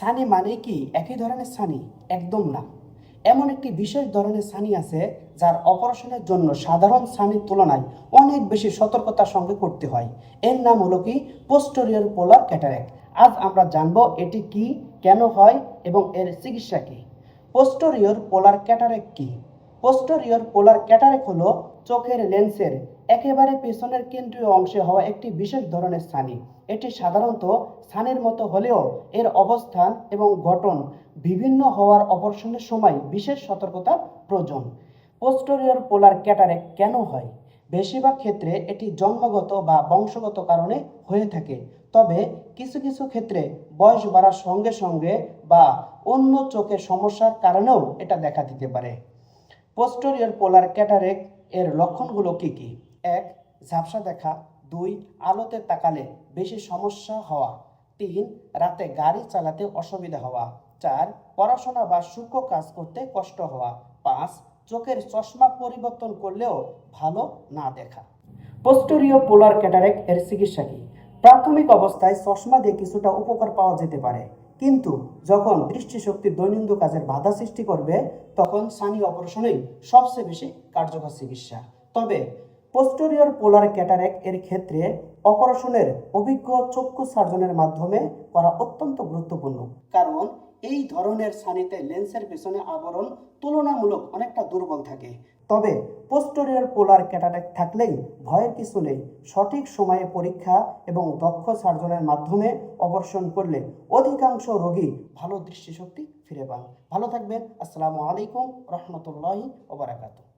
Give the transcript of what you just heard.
ছানি মানে কি একই ধরনের ছানি? একদম না। এমন একটি বিশেষ ধরনের ছানি আছে যার অপারেশনের জন্য সাধারণ ছানির তুলনায় অনেক বেশি সতর্কতার সঙ্গে করতে হয়। এর নাম হলো কি পোস্টেরিয়র পোলার ক্যাটারেক্ট। আজ আমরা জানবো এটি কি, কেন হয় এবং এর চিকিৎসা কি। পোস্টেরিয়র পোলার ক্যাটারেক্ট কি? পোস্টেরিয়র পোলার ক্যাটারেক্ট হলো চোখের লেন্সের একেবারে পেছনের কেন্দ্রীয় অংশে হওয়া একটি বিশেষ ধরনের ছানি। এটি সাধারণত ছানির মতো হলেও এর অবস্থান এবং গঠন বিভিন্ন হওয়ার অপারেশনের সময় বিশেষ সতর্কতার প্রয়োজন। পোস্টেরিয়র পোলার ক্যাটারেক্ট কেন হয়? বেশিরভাগ ক্ষেত্রে এটি জন্মগত বা বংশগত কারণে হয়ে থাকে, তবে কিছু কিছু ক্ষেত্রে বয়স বাড়ার সঙ্গে সঙ্গে বা অন্য চোখের সমস্যার কারণেও এটা দেখা দিতে পারে। পোস্টেরিয়র পোলার ক্যাটারেক্ট এর লক্ষণগুলো কি কি? 1. ঝাপসা দেখা। 2. আলোতে তাকালে বেশি সমস্যা হওয়া। 3. রাতে গাড়ি চালাতে অসুবিধা হওয়া। 4. পড়াশোনা বা সূক্ষ্ম কাজ করতে কষ্ট হওয়া। 5. চোখের চশমা পরিবর্তন করলেও ভালো না দেখা। পোস্টেরিয়র পোলার ক্যাটারেক্ট এর চিকিৎসা কি? প্রাথমিক অবস্থায় চশমা দিয়ে কিছুটা উপকার পাওয়া যেতে পারে, কিন্তু যখন দৃষ্টিশক্তির দৈনন্দিন কাজের বাধা সৃষ্টি করবে তখন ছানি অপারেশনই সবচেয়ে বেশি কার্যকর চিকিৎসা। তবে পোস্টেরিয়র পোলার ক্যাটারেক্ট এর ক্ষেত্রে অপারেশনের অভিজ্ঞ চক্ষু সার্জনের মাধ্যমে করা অত্যন্ত গুরুত্বপূর্ণ, কারণ এই ধরনের ছানিতে লেন্সের পেছনে আবরণ তুলনামূলক অনেকটা দুর্বল থাকে। তবে পোস্টেরিয়র পোলার ক্যাটারেক্ট থাকলেই ভয়ের কিছু নেই। সঠিক সময়ে পরীক্ষা এবং দক্ষ সার্জনের মাধ্যমে অপারেশন করলে অধিকাংশ রোগী ভালো দৃষ্টিশক্তি ফিরে পান। ভালো থাকবেন। আসসালামু আলাইকুম রহমতুল্লাহি ওয়া বারাকাতুহু।